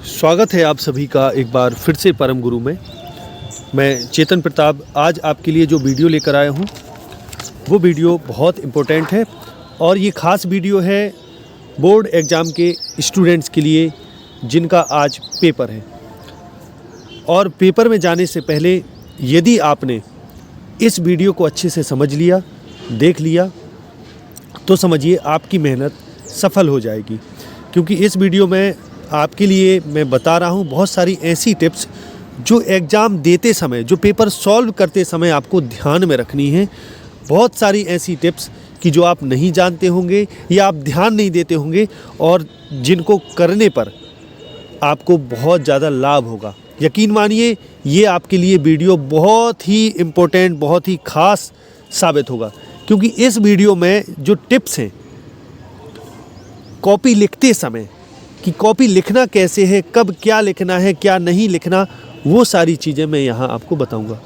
स्वागत है आप सभी का एक बार फिर से परम गुरु में। मैं चेतन प्रताप आज आपके लिए जो वीडियो लेकर आया हूँ वो वीडियो बहुत इम्पोर्टेंट है और ये ख़ास वीडियो है बोर्ड एग्ज़ाम के स्टूडेंट्स के लिए जिनका आज पेपर है। और पेपर में जाने से पहले यदि आपने इस वीडियो को अच्छे से समझ लिया, देख लिया, तो समझिए आपकी मेहनत सफल हो जाएगी। क्योंकि इस वीडियो में आपके लिए मैं बता रहा हूँ बहुत सारी ऐसी टिप्स जो एग्ज़ाम देते समय, जो पेपर सॉल्व करते समय आपको ध्यान में रखनी है। बहुत सारी ऐसी टिप्स कि जो आप नहीं जानते होंगे या आप ध्यान नहीं देते होंगे और जिनको करने पर आपको बहुत ज़्यादा लाभ होगा। यकीन मानिए ये आपके लिए वीडियो बहुत ही इम्पोर्टेंट, बहुत ही ख़ास साबित होगा। क्योंकि इस वीडियो में जो टिप्स हैं कॉपी लिखते समय कि कॉपी लिखना कैसे है, कब क्या लिखना है, क्या नहीं लिखना, वो सारी चीज़ें मैं यहाँ आपको बताऊँगा।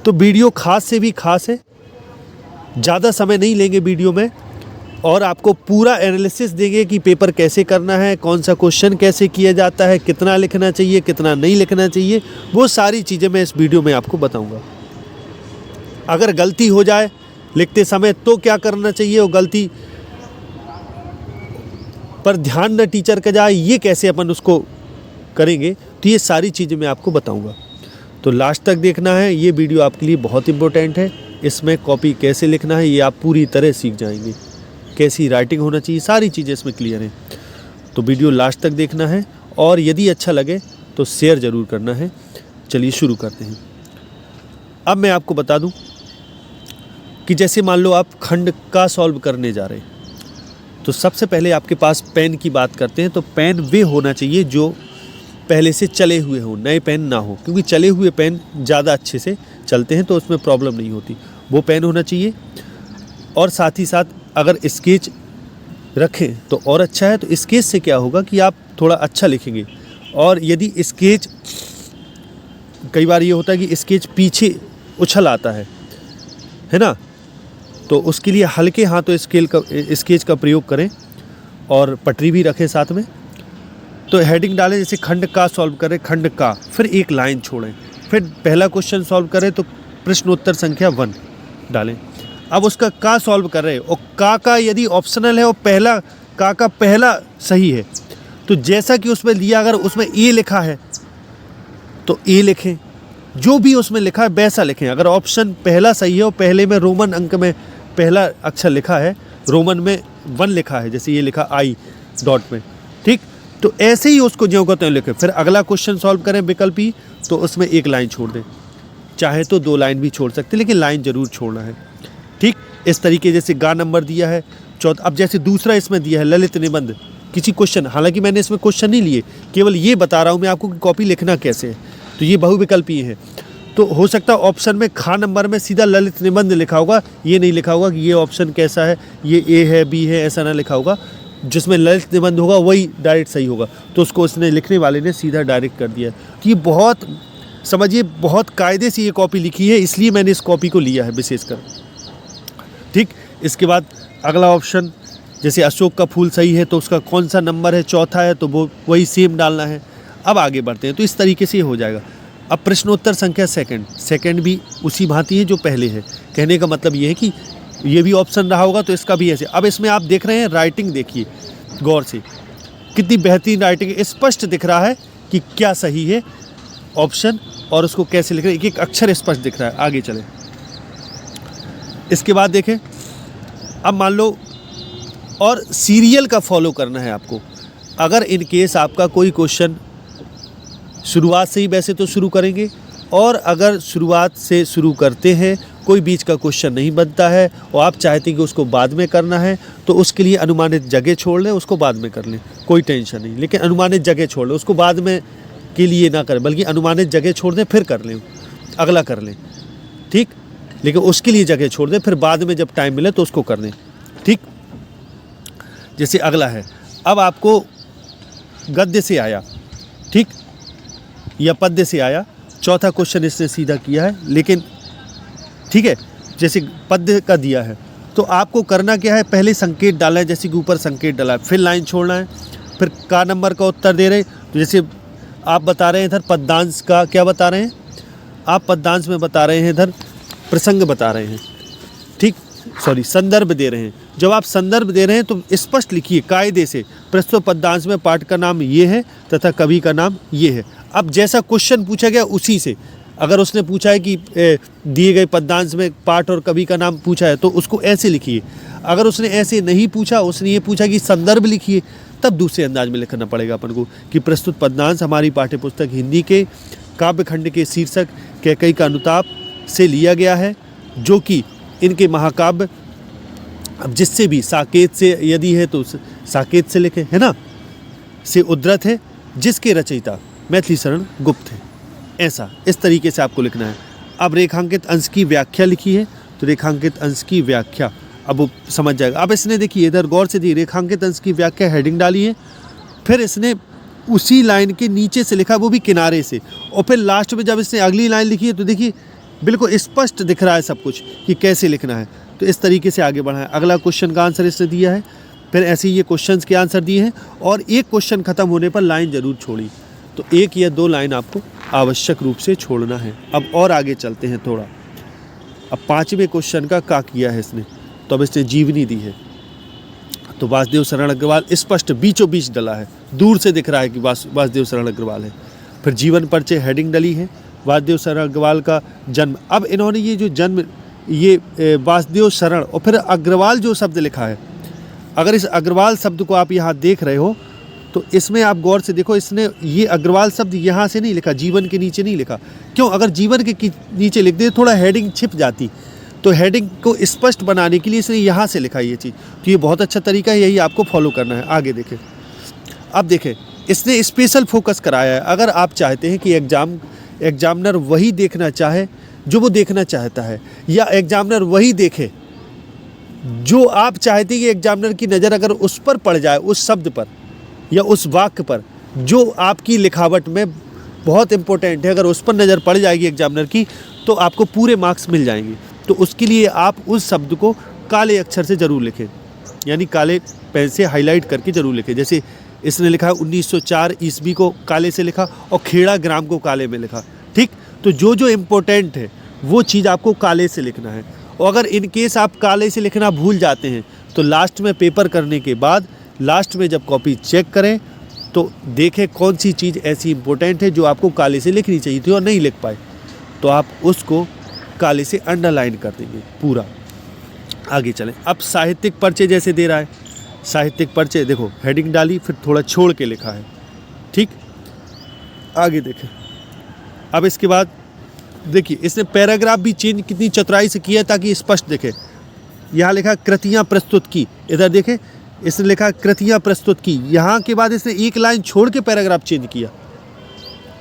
तो वीडियो ख़ास से भी ख़ास है, ज़्यादा समय नहीं लेंगे वीडियो में और आपको पूरा एनालिसिस देंगे कि पेपर कैसे करना है, कौन सा क्वेश्चन कैसे किया जाता है, कितना लिखना चाहिए, कितना नहीं लिखना चाहिए, वो सारी चीज़ें मैं इस वीडियो में आपको बताऊँगा। अगर गलती हो जाए लिखते समय तो क्या करना चाहिए, वो गलती पर ध्यान न टीचर का जाए, ये कैसे अपन उसको करेंगे, तो ये सारी चीज़ें मैं आपको बताऊंगा। तो लास्ट तक देखना है, ये वीडियो आपके लिए बहुत इंपॉर्टेंट है। इसमें कॉपी कैसे लिखना है ये आप पूरी तरह सीख जाएंगे, कैसी राइटिंग होना चाहिए, सारी चीज़ें इसमें क्लियर हैं। तो वीडियो लास्ट तक देखना है और यदि अच्छा लगे तो शेयर ज़रूर करना है। चलिए शुरू करते हैं। अब मैं आपको बता दूँ कि जैसे मान लो आप खंड का सॉल्व करने जा रहे हैं, तो सबसे पहले आपके पास पेन की बात करते हैं। तो पेन वे होना चाहिए जो पहले से चले हुए हों, नए पेन ना हो। क्योंकि चले हुए पेन ज़्यादा अच्छे से चलते हैं तो उसमें प्रॉब्लम नहीं होती, वो पेन होना चाहिए। और साथ ही साथ अगर स्केच रखें तो और अच्छा है। तो स्केच से क्या होगा कि आप थोड़ा अच्छा लिखेंगे। और यदि स्केच, कई बार ये होता है कि स्केच पीछे उछल आता है ना, तो उसके लिए हल्के हाथों स्केच का प्रयोग करें और पटरी भी रखें साथ में। तो हेडिंग डालें, जैसे खंड का सॉल्व करें, खंड का, फिर एक लाइन छोड़ें, फिर पहला क्वेश्चन सॉल्व करें तो प्रश्नोत्तर संख्या 1 डालें। अब उसका का सॉल्व कर रहे हैं और का यदि ऑप्शनल है और पहला का पहला सही है, तो जैसा कि उसमें दिया, अगर उसमें ए लिखा है तो ए लिखें, जो भी उसमें लिखा है वैसा लिखें। अगर ऑप्शन पहला सही है और पहले में रोमन अंक में पहला अक्षर लिखा है, रोमन में 1 लिखा है, जैसे ये लिखा आई डॉट में, ठीक, तो ऐसे ही उसको ज्यों का त्यों लिखें। फिर अगला क्वेश्चन सॉल्व करें विकल्प ई, तो उसमें एक लाइन छोड़ दें, चाहे तो 2 लाइन भी छोड़ सकते, लेकिन लाइन ज़रूर छोड़ना है, ठीक। इस तरीके जैसे गा नंबर दिया है 14। अब जैसे दूसरा इसमें दिया है ललित निबंध, किसी क्वेश्चन, हालांकि मैंने इसमें क्वेश्चन नहीं लिए, केवल ये बता रहा हूँ मैं आपको कि कॉपी लिखना कैसे है। तो ये बहुविकल्पी है, तो हो सकता है ऑप्शन में खा नंबर में सीधा ललित निबंध लिखा होगा, ये नहीं लिखा होगा कि ये ऑप्शन कैसा है, ये ए है, बी है, ऐसा ना लिखा होगा। जिसमें ललित निबंध होगा वही डायरेक्ट सही होगा, तो उसको उसने लिखने वाले ने सीधा डायरेक्ट कर दिया। तो ये बहुत, समझिए, बहुत कायदे से ये कॉपी लिखी है, इसलिए मैंने इस कॉपी को लिया है विशेषकर, ठीक। इसके बाद अगला ऑप्शन, जैसे अशोक का फूल सही है तो उसका कौन सा नंबर है, चौथा है, तो वो वही सेम डालना है। अब आगे बढ़ते हैं, तो इस तरीके से ये हो जाएगा। अब प्रश्नोत्तर संख्या सेकंड भी उसी भांति है जो पहले है। कहने का मतलब ये है कि ये भी ऑप्शन रहा होगा तो इसका भी ऐसे। अब इसमें आप देख रहे हैं राइटिंग, देखिए गौर से कितनी बेहतरीन राइटिंग है, स्पष्ट दिख रहा है कि क्या सही है ऑप्शन और उसको कैसे लिख रहे हैं, एक एक अक्षर स्पष्ट दिख रहा है। आगे चले, इसके बाद देखें, अब मान लो और सीरियल का फॉलो करना है आपको। अगर इन केस आपका कोई क्वेश्चन शुरुआत से ही, वैसे तो शुरू करेंगे, और अगर शुरुआत से शुरू करते हैं, कोई बीच का क्वेश्चन नहीं बनता है और आप चाहते हैं कि उसको बाद में करना है, तो उसके लिए अनुमानित जगह छोड़ लें, उसको बाद में कर लें, कोई टेंशन नहीं। लेकिन अनुमानित जगह छोड़ लें, उसको बाद में के लिए ना करें, बल्कि अनुमानित जगह छोड़ दें, फिर कर लें, अगला कर लें, ठीक। लेकिन उसके लिए जगह छोड़ दें, फिर बाद में जब टाइम मिले तो उसको कर लें, ठीक। जैसे अगला है, अब आपको गद्य से आया, ठीक, या पद्य से आया, चौथा क्वेश्चन इसने सीधा किया है, लेकिन ठीक है, जैसे पद्य का दिया है तो आपको करना क्या है, पहले संकेत डाला है, जैसे कि ऊपर संकेत डाला है, फिर लाइन छोड़ना है, फिर का नंबर का उत्तर दे रहे तो जैसे आप बता रहे हैं इधर पद्यांश का, क्या बता रहे हैं आप? पद्यांश में बता रहे हैं इधर प्रसंग बता रहे हैं, ठीक, सॉरी संदर्भ दे रहे हैं। जब आप संदर्भ दे रहे हैं तो स्पष्ट लिखिए कायदे से, प्रस्तुत पद्यांश में पाठ का नाम ये है तथा कवि का नाम ये है। अब जैसा क्वेश्चन पूछा गया उसी से, अगर उसने पूछा है कि दिए गए पद्यांश में पाठ और कवि का नाम पूछा है तो उसको ऐसे लिखिए। अगर उसने ऐसे नहीं पूछा, उसने ये पूछा कि संदर्भ लिखिए, तब दूसरे अंदाज में लिखना पड़ेगा अपन को कि प्रस्तुत पद्यांश हमारी पाठ्यपुस्तक हिंदी के काव्यखंड के शीर्षक कैकेयी का अनुताप से लिया गया है, जो कि इनके महाकाव्य, अब जिससे भी साकेत से यदि है तो साकेत से लिखे, है ना, से उद्धृत है, जिसके रचयिता मैथिली शरण गुप्त है। ऐसा इस तरीके से आपको लिखना है। अब रेखांकित अंश की व्याख्या लिखी है, तो रेखांकित अंश की व्याख्या अब वो समझ जाएगा। अब इसने देखिए इधर गौर से दी, रेखांकित अंश की व्याख्या हेडिंग डाली है, फिर इसने उसी लाइन के नीचे से लिखा, वो भी किनारे से, और फिर लास्ट में जब इसने अगली लाइन लिखी है तो देखिए बिल्कुल स्पष्ट दिख रहा है सब कुछ कि कैसे लिखना है। तो इस तरीके से आगे बढ़ा है। अगला क्वेश्चन का आंसर इसने दिया है, फिर ऐसे ही ये क्वेश्चंस के आंसर दिए हैं, और एक क्वेश्चन ख़त्म होने पर लाइन ज़रूर छोड़ी। तो 1 या 2 लाइन आपको आवश्यक रूप से छोड़ना है। अब और आगे चलते हैं थोड़ा। अब 5वें क्वेश्चन का किया है इसने, तो अब इसने जीवनी दी है। तो वासुदेव शरण अग्रवाल स्पष्ट बीचों बीच डला है, दूर से दिख रहा है कि वासुदेव शरण अग्रवाल है। फिर जीवन परिचय हेडिंग डली है, वासुदेव शरण अग्रवाल का जन्म। अब इन्होंने ये जो जन्म, ये वासुदेव शरण और फिर अग्रवाल जो शब्द लिखा है, अगर इस अग्रवाल शब्द को आप यहाँ देख रहे हो तो इसमें आप गौर से देखो, इसने ये अग्रवाल शब्द यहाँ से नहीं लिखा, जीवन के नीचे नहीं लिखा। क्यों? अगर जीवन के नीचे लिख दे थोड़ा हेडिंग छिप जाती, तो हेडिंग को स्पष्ट बनाने के लिए इसने यहाँ से लिखा ये चीज़। तो ये बहुत अच्छा तरीका है, यही आपको फॉलो करना है। आगे देखें, अब देखें इसने स्पेशल फोकस कराया है। अगर आप चाहते हैं कि एग्जामिनर वही देखना चाहे जो वो देखना चाहता है, या एग्जामिनर वही देखे जो आप चाहते हैं कि एग्जामिनर की नज़र अगर उस पर पड़ जाए, उस शब्द पर या उस वाक्य पर जो आपकी लिखावट में बहुत इंपॉर्टेंट है, अगर उस पर नज़र पड़ जाएगी एग्जामिनर की तो आपको पूरे मार्क्स मिल जाएंगे। तो उसके लिए आप उस शब्द को काले अक्षर से ज़रूर लिखें, यानी काले पेन से हाईलाइट करके ज़रूर लिखें। जैसे इसने लिखा है 1904 ईस्वी को काले से लिखा और खेड़ा ग्राम को काले में लिखा, ठीक। तो जो जो इम्पोर्टेंट है वो चीज़ आपको काले से लिखना है। और अगर इन केस आप काले से लिखना भूल जाते हैं तो लास्ट में पेपर करने के बाद लास्ट में जब कॉपी चेक करें तो देखें कौन सी चीज़ ऐसी इम्पोर्टेंट है जो आपको काले से लिखनी चाहिए थी और नहीं लिख पाए, तो आप उसको काले से अंडरलाइन कर देंगे पूरा। आगे चलें। अब साहित्यिक परिचय जैसे दे रहा है, साहित्यिक परिचय देखो हेडिंग डाली, फिर थोड़ा छोड़ के लिखा है, ठीक। आगे देखें। अब इसके बाद देखिए इसने पैराग्राफ भी चेंज कितनी चतुराई से किया ताकि स्पष्ट दिखे। यहाँ लिखा कृतियाँ प्रस्तुत की, इधर देखें इसने लिखा कृतियाँ प्रस्तुत की, यहाँ के बाद इसने एक लाइन छोड़ के पैराग्राफ चेंज किया।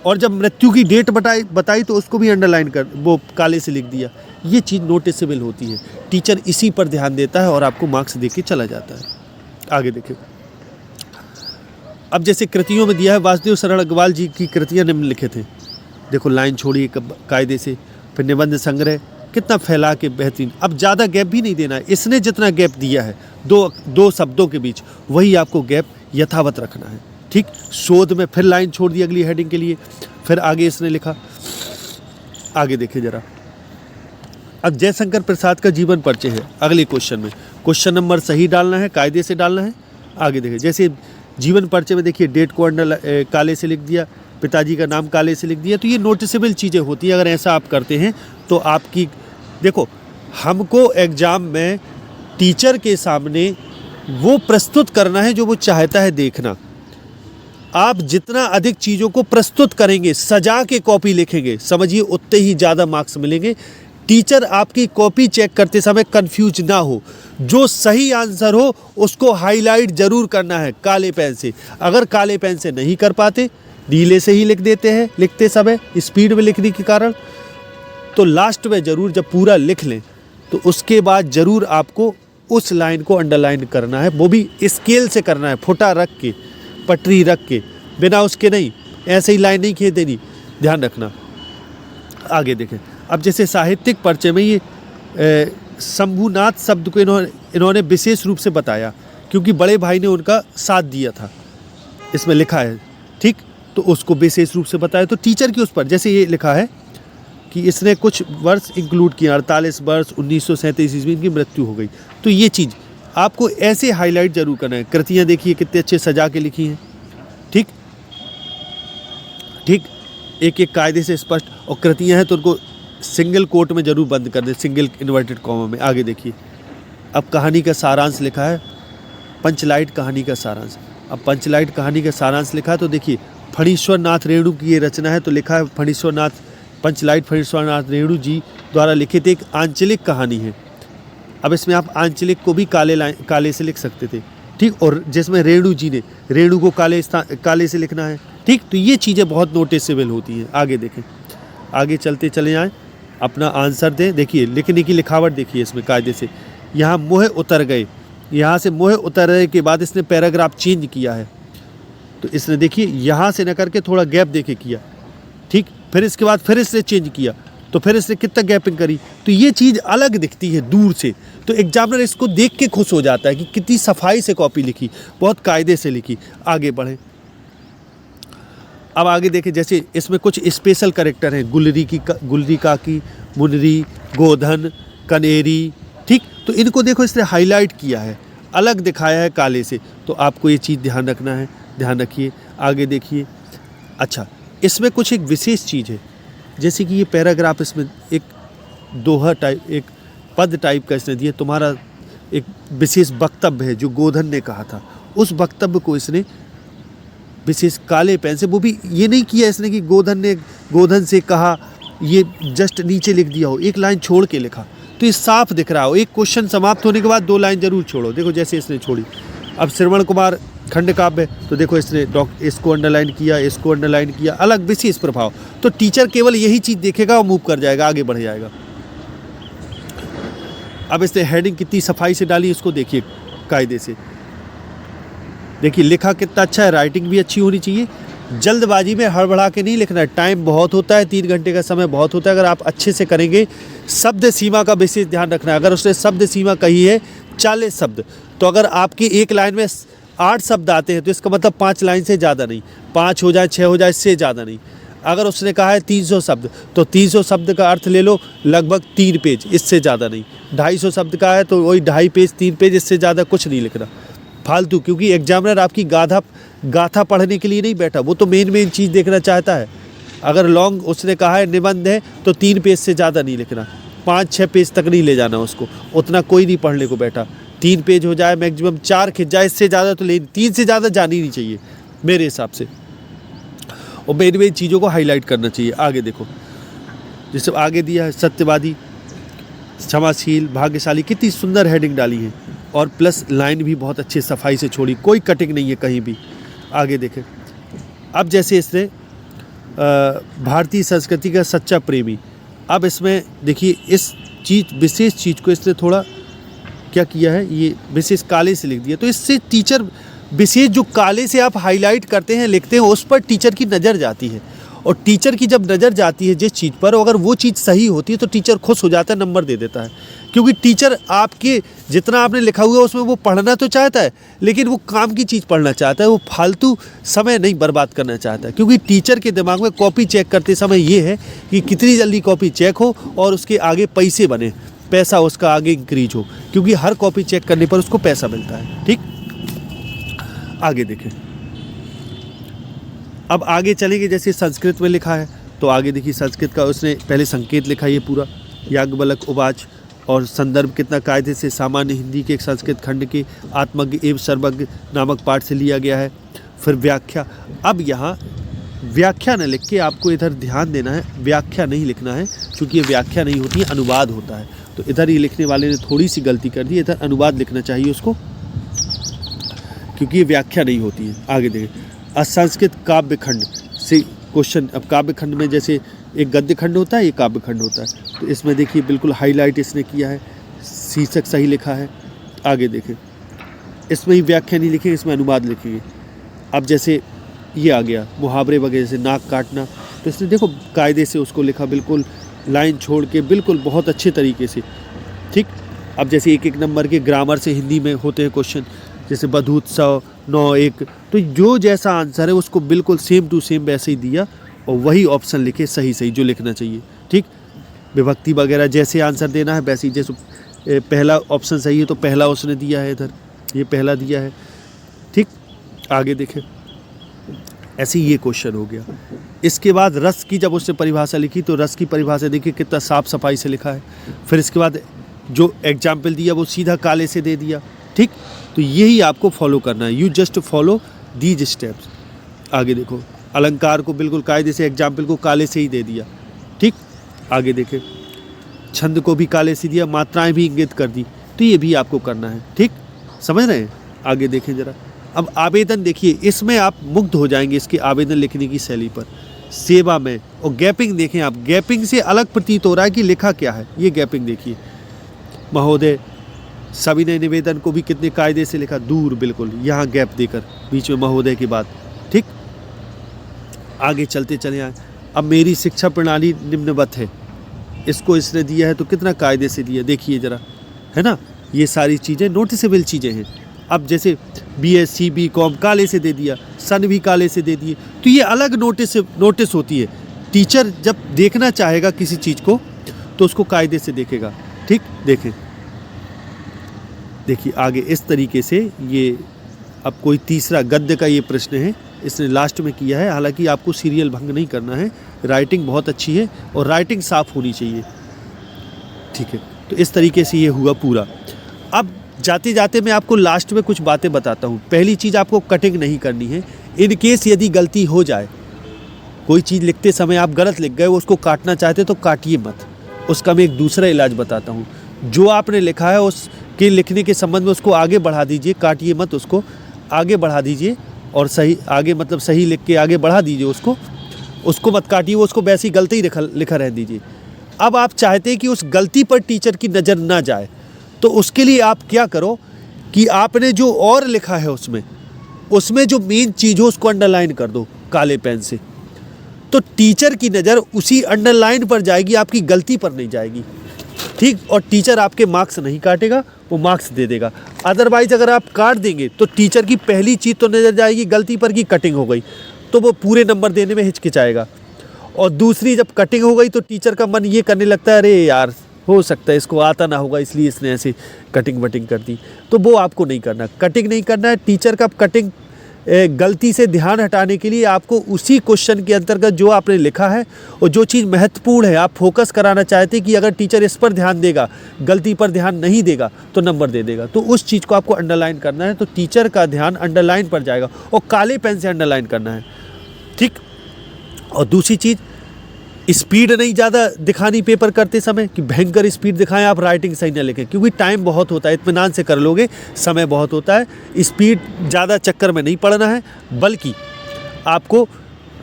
और जब मृत्यु की डेट बताई तो उसको भी अंडरलाइन कर वो काले से लिख दिया। ये चीज़ नोटिसेबल होती है, टीचर इसी पर ध्यान देता है और आपको मार्क्स दे के चला जाता है। आगे देखिए। अब जैसे कृतियों में दिया है वासुदेव शरण अग्रवाल जी की कृतियाँ निम्नलिखित हैं, देखो लाइन छोड़ी कायदे से। फिर निबंध संग्रह कितना फैला के बेहतरीन, अब ज़्यादा गैप भी नहीं देना है। इसने जितना गैप दिया है दो शब्दों के बीच, वही आपको गैप यथावत रखना है, ठीक। शोध में फिर लाइन छोड़ दी अगली हेडिंग के लिए। फिर आगे इसने लिखा, आगे देखिए जरा। अब जयशंकर प्रसाद का जीवन परिचय है अगले क्वेश्चन में। क्वेश्चन नंबर सही डालना है, कायदे से डालना है। आगे देखिए जैसे जीवन परिचय में देखिए डेट को काले से लिख दिया, पिताजी का नाम काले से लिख दिया। तो ये नोटिसेबल चीज़ें होती हैं। अगर ऐसा आप करते हैं तो आपकी देखो, हमको एग्ज़ाम में टीचर के सामने वो प्रस्तुत करना है जो वो चाहता है देखना। आप जितना अधिक चीज़ों को प्रस्तुत करेंगे, सजा के कॉपी लिखेंगे, समझिए उतने ही ज़्यादा मार्क्स मिलेंगे। टीचर आपकी कॉपी चेक करते समय कंफ्यूज ना हो, जो सही आंसर हो उसको हाईलाइट ज़रूर करना है काले पेन से। अगर काले पेन से नहीं कर पाते, नीले से ही लिख देते हैं लिखते समय स्पीड में लिखने के कारण, तो लास्ट में ज़रूर जब पूरा लिख लें तो उसके बाद ज़रूर आपको उस लाइन को अंडरलाइन करना है, वो भी स्केल से करना है, फुटा रख के, पटरी रख के, बिना उसके नहीं, ऐसे ही लाइन नहीं खींच देनी, ध्यान रखना। आगे देखें। अब जैसे साहित्यिक परिचय में ये शंभुनाथ शब्द को इन्होंने विशेष रूप से बताया क्योंकि बड़े भाई ने उनका साथ दिया था, इसमें लिखा है, ठीक। तो उसको विशेष रूप से बताए। तो टीचर की उस पर, जैसे ये लिखा है कि इसने कुछ वर्ष इंक्लूड किया, 48 वर्ष 1937 ईस्वी इनकी मृत्यु हो गई, तो ये चीज़ आपको ऐसे हाईलाइट जरूर करना है। कृतियाँ देखिए कितने अच्छे सजा के लिखी हैं, ठीक ठीक, एक एक कायदे से स्पष्ट। और कृतियाँ हैं तो उनको सिंगल कोट में जरूर बंद कर दे, सिंगल इन्वर्टेड कॉमा में। आगे देखिए, अब कहानी का सारांश लिखा है, पंचलाइट कहानी का सारांश। अब पंचलाइट कहानी का सारांश लिखा है तो देखिए, फणीश्वर नाथ रेणु की ये रचना है, तो लिखा है फणीश्वर नाथ, पंचलाइट फणीश्वर नाथ रेणु जी द्वारा लिखित एक आंचलिक कहानी है। अब इसमें आप आंचलिक को भी काले से लिख सकते थे, ठीक, और जिसमें रेणु जी ने, रेणु को काले से लिखना है, ठीक। तो ये चीज़ें बहुत नोटिसेबल होती हैं। आगे देखें, आगे चलते चले जाएँ, अपना आंसर दें। देखिए लिखने की लिखावट देखिए इसमें कायदे से, यहाँ मोह उतर गए, यहाँ से मोह उतरने के बाद इसने पैराग्राफ चेंज किया है, तो इसने देखिए यहाँ से न करके थोड़ा गैप देके किया, ठीक, फिर इसके बाद फिर इसने चेंज किया, तो फिर इसने कितना गैपिंग करी, तो ये चीज़ अलग दिखती है दूर से, तो एग्जामिनर इसको देख के खुश हो जाता है कि कितनी सफाई से कॉपी लिखी, बहुत कायदे से लिखी। आगे बढ़ें, अब आगे देखें, जैसे इसमें कुछ स्पेशल कैरेक्टर हैं, गुलरी काकी, मुनरी, गोधन, कनेरी, ठीक, तो इनको देखो इसने हाईलाइट किया है, अलग दिखाया है काले से, तो आपको ये चीज़ ध्यान रखना है, ध्यान रखिए। आगे देखिए, अच्छा, इसमें कुछ एक विशेष चीज़ है, जैसे कि ये पैराग्राफ, इसमें एक दोहा टाइप, एक पद टाइप का इसने दिया, तुम्हारा एक विशेष वक्तव्य है जो गोधन ने कहा था, उस वक्तव्य को इसने विशेष काले पेन से, वो भी ये नहीं किया इसने कि गोधन ने गोधन से कहा, ये जस्ट नीचे लिख दिया हो, एक लाइन छोड़ के लिखा, तो ये साफ दिख रहा हो। एक क्वेश्चन समाप्त होने के बाद 2 लाइन जरूर छोड़ो, देखो जैसे इसने छोड़ी। अब श्रवण कुमार खंड काव्य, तो देखो इसने इसको अंडरलाइन किया, इसको अंडरलाइन किया, अलग विशेष प्रभाव। तो टीचर केवल यही चीज़ देखेगा और मूव कर जाएगा, आगे बढ़ जाएगा। अब इसने हेडिंग कितनी सफाई से डाली, इसको देखिए कायदे से, देखिए लिखा कितना अच्छा है, राइटिंग भी अच्छी होनी चाहिए। जल्दबाजी में हड़बड़ा के नहीं लिखना है, टाइम बहुत होता है, 3 घंटे का समय बहुत होता है, अगर आप अच्छे से करेंगे। शब्द सीमा का विशेष ध्यान रखना है, अगर उसने शब्द सीमा कही है 40 शब्द, तो अगर आपकी एक लाइन में 8 शब्द आते हैं तो इसका मतलब 5 लाइन से ज़्यादा नहीं, 5 हो जाए 6 हो जाए, इससे ज़्यादा नहीं। अगर उसने कहा है 300 शब्द, तो 300 शब्द का अर्थ ले लो लगभग 3 पेज, इससे ज़्यादा नहीं। 250 शब्द का है तो वही 2.5 पेज, 3 पेज, इससे ज़्यादा कुछ नहीं लिखना फालतू, क्योंकि एग्जामिनर आपकी गाथा पढ़ने के लिए नहीं बैठा, वो तो मेन चीज़ देखना चाहता है। अगर लॉन्ग उसने कहा है निबंध है तो 3 पेज से ज़्यादा नहीं लिखना, 5-6 पेज तक नहीं ले जाना उसको, उतना कोई नहीं पढ़ने को बैठा। 3 पेज हो जाए, मैक्सिमम 4 खिंच जाए, इससे ज़्यादा तो 3 से ज़्यादा जानी नहीं चाहिए मेरे हिसाब से, और मेन चीज़ों को हाईलाइट करना चाहिए। आगे देखो, जैसे आगे दिया है सत्यवादी, क्षमाशील, भाग्यशाली, कितनी सुंदर हेडिंग डाली है, और प्लस लाइन भी बहुत अच्छी सफाई से छोड़ी, कोई कटिंग नहीं है कहीं भी। आगे देखें, अब जैसे इसने भारतीय संस्कृति का सच्चा प्रेमी, अब इसमें देखिए इस विशेष चीज़ को इसने थोड़ा क्या किया है, ये विशेष काले से लिख दिया, तो इससे टीचर विशेष जो काले से आप हाईलाइट करते हैं, लिखते हैं, उस पर टीचर की नज़र जाती है, और टीचर की जब नज़र जाती है जिस चीज़ पर, अगर वो चीज़ सही होती है तो टीचर खुश हो जाता है, नंबर दे देता है। क्योंकि टीचर आपके जितना आपने लिखा हुआ है उसमें वो पढ़ना तो चाहता है, लेकिन वो काम की चीज़ पढ़ना चाहता है, वो फालतू समय नहीं बर्बाद करना चाहता है। क्योंकि टीचर के दिमाग में कॉपी चेक करते समय ये है कि कितनी जल्दी कॉपी चेक हो और उसके आगे पैसे बने, पैसा उसका आगे इंक्रीज हो, क्योंकि हर कॉपी चेक करने पर उसको पैसा मिलता है। ठीक, आगे देखें, अब आगे चलेंगे। जैसे संस्कृत में लिखा है तो आगे देखिए, संस्कृत का उसने पहले संकेत लिखा, ये पूरा याज्ञवल्क्य उवाच, और संदर्भ कितना कायदे से सामान्य हिंदी के एक संस्कृत खंड के आत्मज्ञ एवं सर्वज्ञ नामक पाठ से लिया गया है। फिर व्याख्या, अब यहाँ व्याख्या न लिख के आपको इधर ध्यान देना है, व्याख्या नहीं लिखना है, क्योंकि ये व्याख्या नहीं होती है, अनुवाद होता है। तो इधर ये लिखने वाले ने थोड़ी सी गलती कर दी, इधर अनुवाद लिखना चाहिए उसको, क्योंकि ये व्याख्या नहीं होती है। आगे देखें, असंस्कृत काव्य खंड से क्वेश्चन। अब काव्य खंड में जैसे एक गद्य खंड होता है, एक काव्य खंड होता है, तो इसमें देखिए बिल्कुल हाईलाइट इसने किया है, शीर्षक सही लिखा है। आगे देखें, इसमें ही व्याख्या नहीं लिखेंगे, इसमें अनुवाद लिखेंगे। अब जैसे ये आ गया मुहावरे वगैरह से, नाक काटना, तो इसने देखो कायदे से उसको लिखा, बिल्कुल लाइन छोड़ के, बिल्कुल बहुत अच्छे तरीके से। ठीक, अब जैसे 1-1 नंबर के ग्रामर से हिंदी में होते हैं क्वेश्चन, जैसे बधूत्सव, 9 1, तो जो जैसा आंसर है उसको बिल्कुल सेम टू सेम वैसे ही दिया और वही ऑप्शन लिखे सही सही जो लिखना चाहिए। ठीक, विभक्ति वगैरह जैसे आंसर देना है वैसे ही, जैसे पहला ऑप्शन सही है तो पहला उसने दिया है, इधर ये पहला दिया है। ठीक, आगे देखें, ऐसे ही ये क्वेश्चन हो गया। इसके बाद रस की जब उसने परिभाषा लिखी तो रस की परिभाषा देखिए कितना साफ सफाई से लिखा है। फिर इसके बाद जो एग्जाम्पल दिया वो सीधा काले से दे दिया। ठीक, तो यही आपको फॉलो करना है, you just follow these steps. आगे देखो, अलंकार को बिल्कुल कायदे से एग्जाम्पल को काले से ही दे दिया। ठीक, आगे देखें, छंद को भी काले से दिया, मात्राएं भी इंगित कर दी, तो ये भी आपको करना है। ठीक, समझ रहे हैं? आगे देखें जरा। अब आवेदन देखिए, इसमें आप मुग्ध हो जाएंगे इसके आवेदन लिखने की शैली पर। सेवा में और गैपिंग देखें आप, गैपिंग से अलग प्रतीत हो रहा है कि लिखा क्या है। ये गैपिंग देखिए, महोदय सविनय निवेदन को भी कितने कायदे से लिखा, दूर बिल्कुल यहाँ गैप देकर बीच में महोदय की बात। ठीक, आगे चलते चले आए। अब मेरी शिक्षा प्रणाली निम्नवत है, इसको इसने दिया है तो कितना कायदे से दिया देखिए जरा, है ना। ये सारी चीज़ें नोटिसेबल चीज़ें हैं। अब जैसे BSc BCom काले से दे दिया, सन भी काले से दे दिए, तो ये अलग नोटिस होती है। टीचर जब देखना चाहेगा किसी चीज़ को तो उसको कायदे से देखेगा। ठीक, देखें, देखिए आगे इस तरीके से ये। अब कोई तीसरा गद्य का ये प्रश्न है, इसने लास्ट में किया है। हालांकि आपको सीरियल भंग नहीं करना है, राइटिंग बहुत अच्छी है और राइटिंग साफ होनी चाहिए। ठीक है, तो इस तरीके से ये हुआ पूरा। अब जाते जाते मैं आपको लास्ट में कुछ बातें बताता हूँ। पहली चीज़, आपको कटिंग नहीं करनी है। इन केस यदि गलती हो जाए, कोई चीज़ लिखते समय आप गलत लिख गए, उसको काटना चाहते तो काटिए मत। उसका मैं एक दूसरा इलाज बताता हूँ। जो आपने लिखा है उसके लिखने के संबंध में उसको आगे बढ़ा दीजिए, काटिए मत, उसको आगे बढ़ा दीजिए और सही आगे मतलब सही लिख के आगे बढ़ा दीजिए, उसको मत काटिए, उसको वैसे ही गलती लिखा रह दीजिए। अब आप चाहते हैं कि उस गलती पर टीचर की नज़र ना जाए, तो उसके लिए आप क्या करो कि आपने जो और लिखा है उसमें जो मेन चीज़ हो उसको अंडरलाइन कर दो काले पेन से, तो टीचर की नज़र उसी अंडरलाइन पर जाएगी, आपकी गलती पर नहीं जाएगी। ठीक, और टीचर आपके मार्क्स नहीं काटेगा, वो मार्क्स दे देगा। अदरवाइज अगर आप काट देंगे तो टीचर की पहली चीज़ तो नज़र जाएगी गलती पर की कटिंग हो गई, तो वो पूरे नंबर देने में हिचकिचाएगा। और दूसरी, जब कटिंग हो गई तो टीचर का मन ये करने लगता है, अरे यार हो सकता है इसको आता ना होगा इसलिए इसने ऐसे कटिंग वटिंग कर दी। तो वो आपको नहीं करना, कटिंग नहीं करना है। टीचर का कटिंग गलती से ध्यान हटाने के लिए आपको उसी क्वेश्चन के अंतर्गत जो आपने लिखा है और जो चीज़ महत्वपूर्ण है आप फोकस कराना चाहते हैं कि अगर टीचर इस पर ध्यान देगा, गलती पर ध्यान नहीं देगा तो नंबर दे देगा, तो उस चीज़ को आपको अंडरलाइन करना है। तो टीचर का ध्यान अंडरलाइन पर जाएगा और काले पेन से अंडरलाइन करना है। ठीक, और दूसरी चीज़, स्पीड नहीं ज़्यादा दिखानी पेपर करते समय कि भयंकर स्पीड दिखाएं, आप राइटिंग सही ना लिखें, क्योंकि टाइम बहुत होता है, इत्मीनान से कर लोगे, समय बहुत होता है। स्पीड ज़्यादा चक्कर में नहीं पड़ना है, बल्कि आपको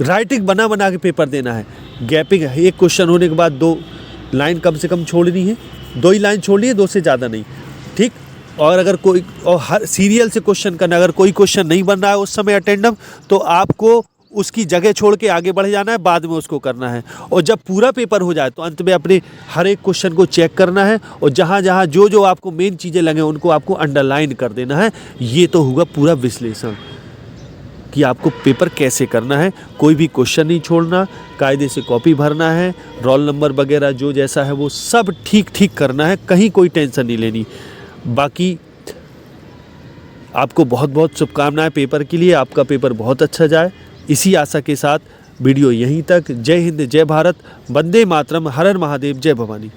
राइटिंग बना के पेपर देना है। गैपिंग है, एक क्वेश्चन होने के बाद 2 लाइन कम से कम छोड़नी है, 2 ही लाइन छोड़नी है, 2 से ज़्यादा नहीं। ठीक, और अगर कोई और हर सीरियल से क्वेश्चन करना, अगर कोई क्वेश्चन नहीं बन रहा है उस समय अटेंडम, तो आपको उसकी जगह छोड़ के आगे बढ़ जाना है, बाद में उसको करना है। और जब पूरा पेपर हो जाए तो अंत में अपने हर एक क्वेश्चन को चेक करना है और जहाँ जहाँ जो आपको मेन चीज़ें लगे उनको आपको अंडरलाइन कर देना है। ये तो होगा पूरा विश्लेषण कि आपको पेपर कैसे करना है। कोई भी क्वेश्चन नहीं छोड़ना, कायदे से कॉपी भरना है, रोल नंबर वगैरह जो जैसा है वो सब ठीक करना है, कहीं कोई टेंशन नहीं लेनी। बाकी आपको बहुत बहुत शुभकामनाएं पेपर के लिए, आपका पेपर बहुत अच्छा जाए। इसी आशा के साथ वीडियो यहीं तक। जय हिंद, जय भारत, वंदे मातरम, हर हर महादेव, जय भवानी।